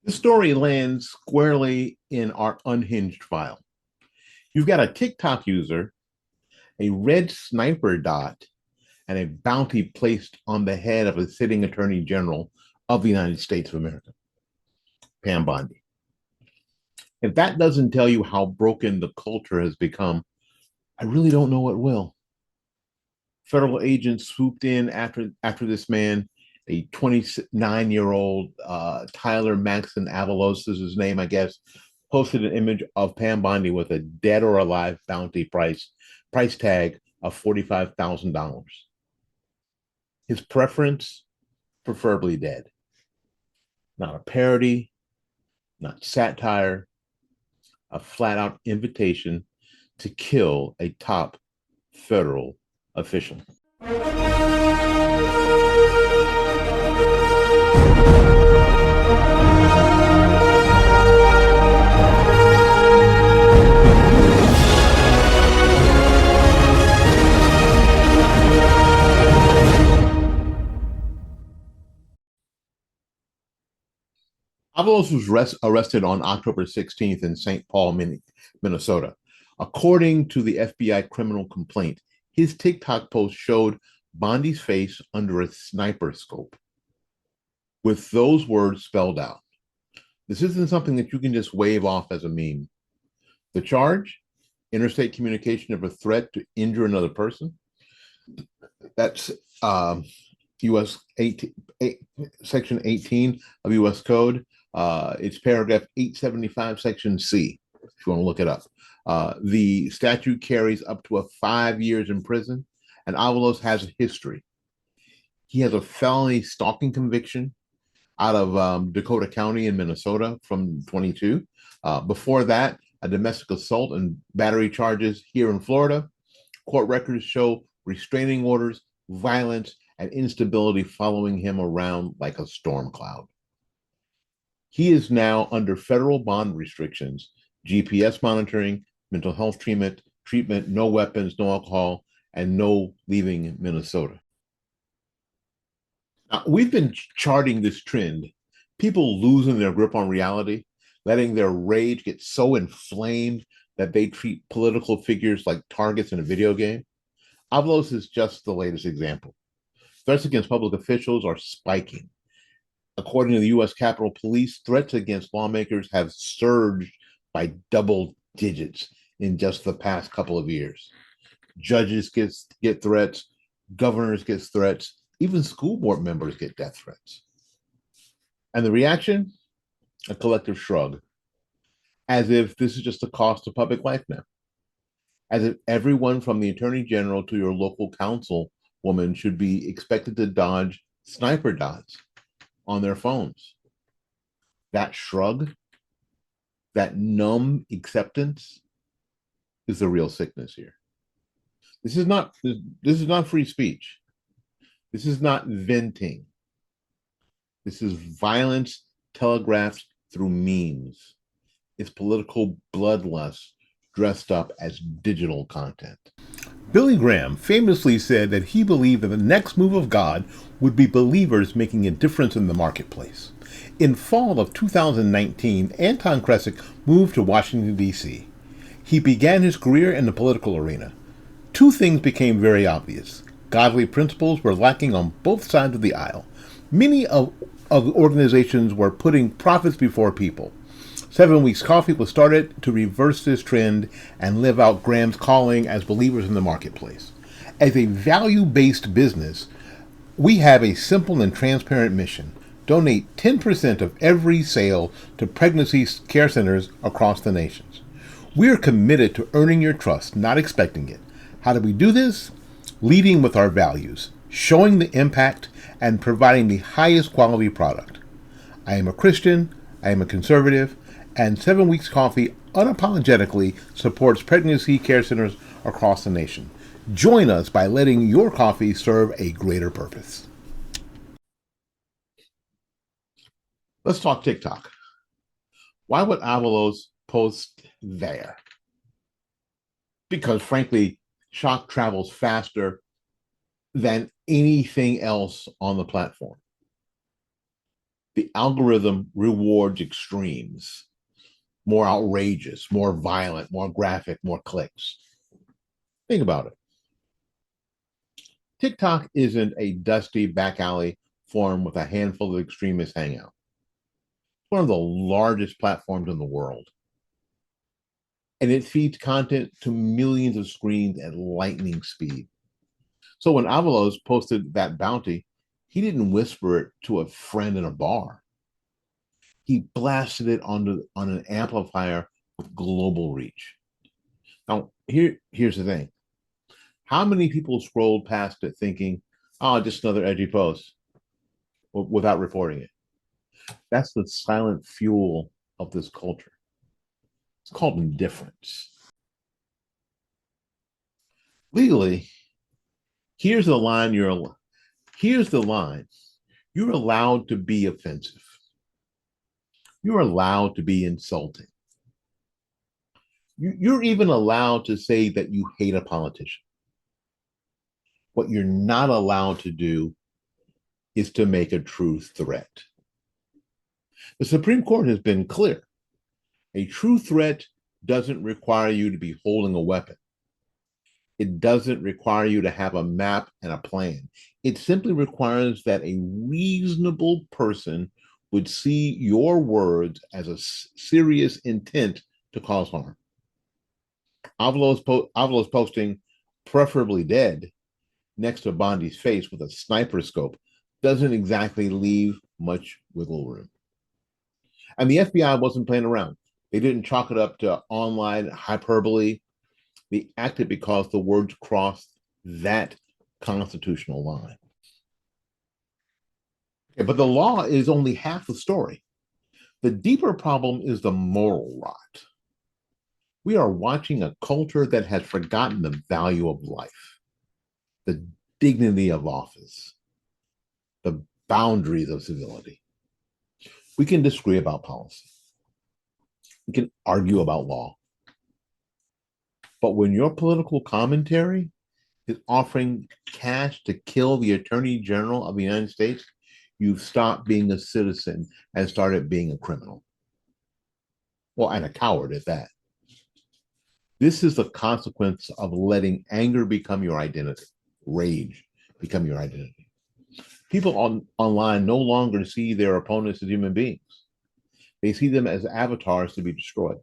This story lands squarely in our unhinged file. You've got a TikTok user, a red sniper dot, and a bounty placed on the head of a sitting attorney general of the United States of America, Pam Bondi. If that doesn't tell you how broken the culture has become, I really don't know what will. Federal agents swooped in after this man, a 29-year-old Tyler Maxon Avalos is his name, I guess, posted an image of Pam Bondi with a dead or alive bounty price tag of $45,000. His preference, preferably dead. Not a parody, not satire, a flat out invitation to kill a top federal official. Avalos was arrested on October 16th in St. Paul, Minnesota. According to the FBI criminal complaint, his TikTok post showed Bondi's face under a sniper scope with those words spelled out. This isn't something that you can just wave off as a meme. The charge, interstate communication of a threat to injure another person. That's U.S. 18, Section 18 of U.S. Code. It's paragraph 875, Section C, if you want to look it up. The statute carries up to 5 years in prison, and Avalos has a history. He has a felony stalking conviction out of Dakota County in Minnesota from 22. Before that, a domestic assault and battery charges here in Florida. Court records show restraining orders, violence, and instability following him around like a storm cloud. He is now under federal bond restrictions, GPS monitoring, mental health treatment, no weapons, no alcohol, and no leaving Minnesota. Now, we've been charting this trend, people losing their grip on reality, letting their rage get so inflamed that they treat political figures like targets in a video game. Avalos is just the latest example. Threats against public officials are spiking. According to the U.S. Capitol Police, threats against lawmakers have surged by double digits in just the past couple of years. Judges get threats, governors get threats, even school board members get death threats. And the reaction? A collective shrug, as if this is just the cost of public life now. As if everyone from the attorney general to your local councilwoman should be expected to dodge sniper dots on their phones. That shrug, that numb acceptance is the real sickness here. This is not free speech. This is not venting. This is violence telegraphed through memes. It's political bloodlust dressed up as digital content. Billy Graham famously said that he believed that the next move of God would be believers making a difference in the marketplace. In fall of 2019, Anton Kresick moved to Washington, D.C. He began his career in the political arena. Two things became very obvious. Godly principles were lacking on both sides of the aisle. Many of organizations were putting profits before people. 7 Weeks Coffee was started to reverse this trend and live out Graham's calling as believers in the marketplace. As a value-based business, we have a simple and transparent mission. Donate 10% of every sale to pregnancy care centers across the nations. We are committed to earning your trust, not expecting it. How do we do this? Leading with our values, showing the impact, and providing the highest quality product. I am a Christian, I am a conservative, and 7 Weeks Coffee unapologetically supports pregnancy care centers across the nation. Join us by letting your coffee serve a greater purpose. Let's talk TikTok. Why would Avalos post there? Because frankly, shock travels faster than anything else on the platform. The algorithm rewards extremes, more outrageous, more violent, more graphic, more clicks. Think about it. TikTok isn't a dusty back alley forum with a handful of extremists hang out. It's one of the largest platforms in the world. And it feeds content to millions of screens at lightning speed. So when Avalos posted that bounty, he didn't whisper it to a friend in a bar. He blasted it on an amplifier with global reach. Now, here's the thing. How many people scrolled past it thinking, oh, just another edgy post without reporting it? That's the silent fuel of this culture. It's called indifference. Legally, here's the line here's the line. You're allowed to be offensive. You're allowed to be insulting. You're even allowed to say that you hate a politician. What you're not allowed to do is to make a true threat. The Supreme Court has been clear. A true threat doesn't require you to be holding a weapon. It doesn't require you to have a map and a plan. It simply requires that a reasonable person would see your words as a serious intent to cause harm. Avalos posting preferably dead next to Bondi's face with a sniper scope doesn't exactly leave much wiggle room. And the FBI wasn't playing around. They didn't chalk it up to online hyperbole. They acted because the words crossed that constitutional line. Okay, but the law is only half the story. The deeper problem is the moral rot. We are watching a culture that has forgotten the value of life, the dignity of office, the boundaries of civility. We can disagree about policy. We can argue about law. But when your political commentary is offering cash to kill the Attorney General of the United States, you've stopped being a citizen and started being a criminal. Well, and a coward at that. This is the consequence of letting anger become your identity, rage become your identity. People online no longer see their opponents as human beings. They see them as avatars to be destroyed,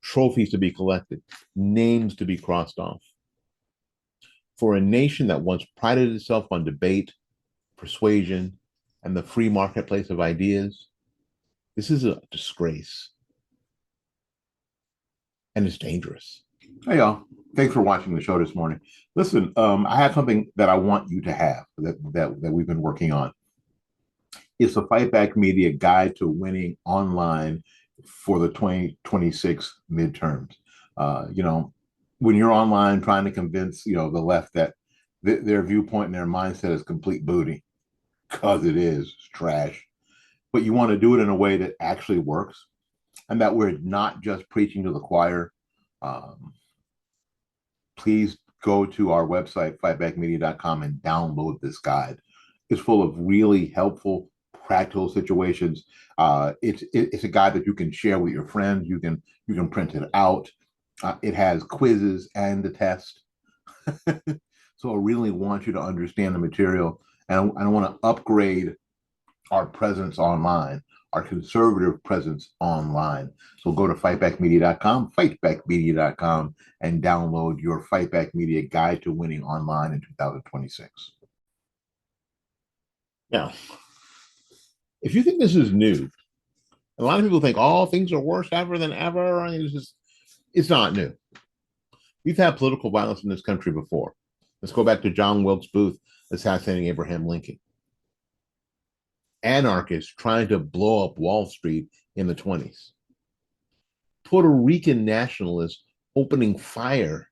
trophies to be collected, names to be crossed off. For a nation that once prided itself on debate, persuasion, and the free marketplace of ideas, this is a disgrace. And it's dangerous. Hey, y'all. Thanks for watching the show this morning. Listen, I have something that I want you to have that we've been working on. It's the Fight Back Media Guide to Winning Online for the 2026 midterms. When you're online trying to convince, the left that their viewpoint and their mindset is complete booty, because it is trash, but you want to do it in a way that actually works and that we're not just preaching to the choir. Please go to our website, fightbackmedia.com, and download this guide. It's full of really helpful, practical situations. It's a guide that you can share with your friends. You can print it out. It has quizzes and the test. So I really want you to understand the material, and I want to upgrade our presence online, our conservative presence online. So go to fightbackmedia.com, and download your Fight Back Media Guide to Winning Online in 2026. Now, if you think this is new, a lot of people think, oh, things are worse ever than ever. I mean, it's not new. We've had political violence in this country before. Let's go back to John Wilkes Booth assassinating Abraham Lincoln. Anarchists trying to blow up Wall Street in the 20s. Puerto Rican nationalists opening fire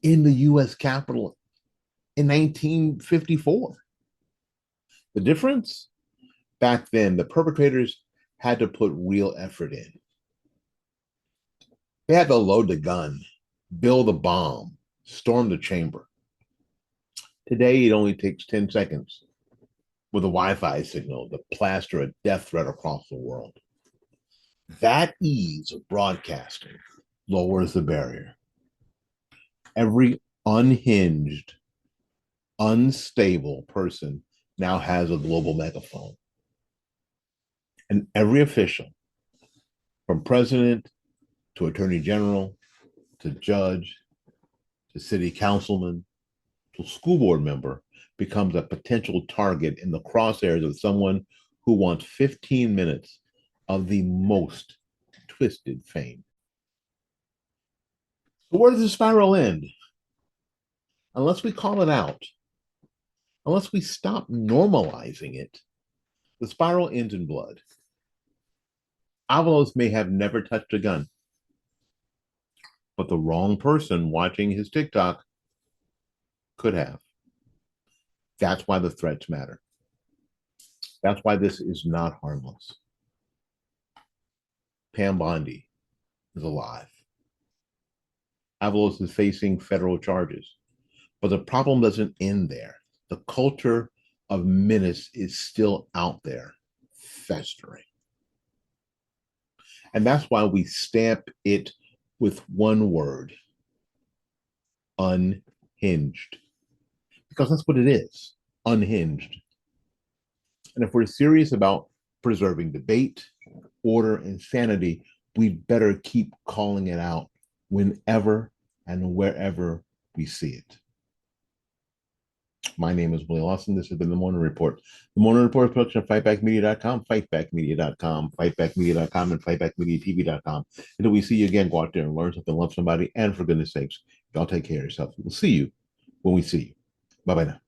in the U.S. Capitol in 1954. The difference? Back then, the perpetrators had to put real effort in. They had to load the gun, build a bomb, storm the chamber. Today, it only takes 10 seconds with a Wi-Fi signal to plaster a death threat across the world. That ease of broadcasting lowers the barrier. Every unhinged, unstable person now has a global megaphone. And every official, from president to attorney general to judge to city councilman to school board member, becomes a potential target in the crosshairs of someone who wants 15 minutes of the most twisted fame. So where does the spiral end? Unless we call it out, unless we stop normalizing it, the spiral ends in blood. Avalos may have never touched a gun, but the wrong person watching his TikTok could have. That's why the threats matter. That's why this is not harmless. Pam Bondi is alive. Avalos is facing federal charges. But the problem doesn't end there. The culture of menace is still out there, festering. And that's why we stamp it with one word: unhinged. Because that's what it is, unhinged. And if we're serious about preserving debate, order, and sanity, we'd better keep calling it out whenever and wherever we see it. My name is Willie Lawson. This has been The Morning Report. The Morning Report is production of fightbackmedia.com, fightbackmedia.com, fightbackmedia.com, and fightbackmediatv.com. Until we see you again, go out there and learn something, love somebody, and for goodness sakes, y'all take care of yourself. We'll see you when we see you. Bye-bye now.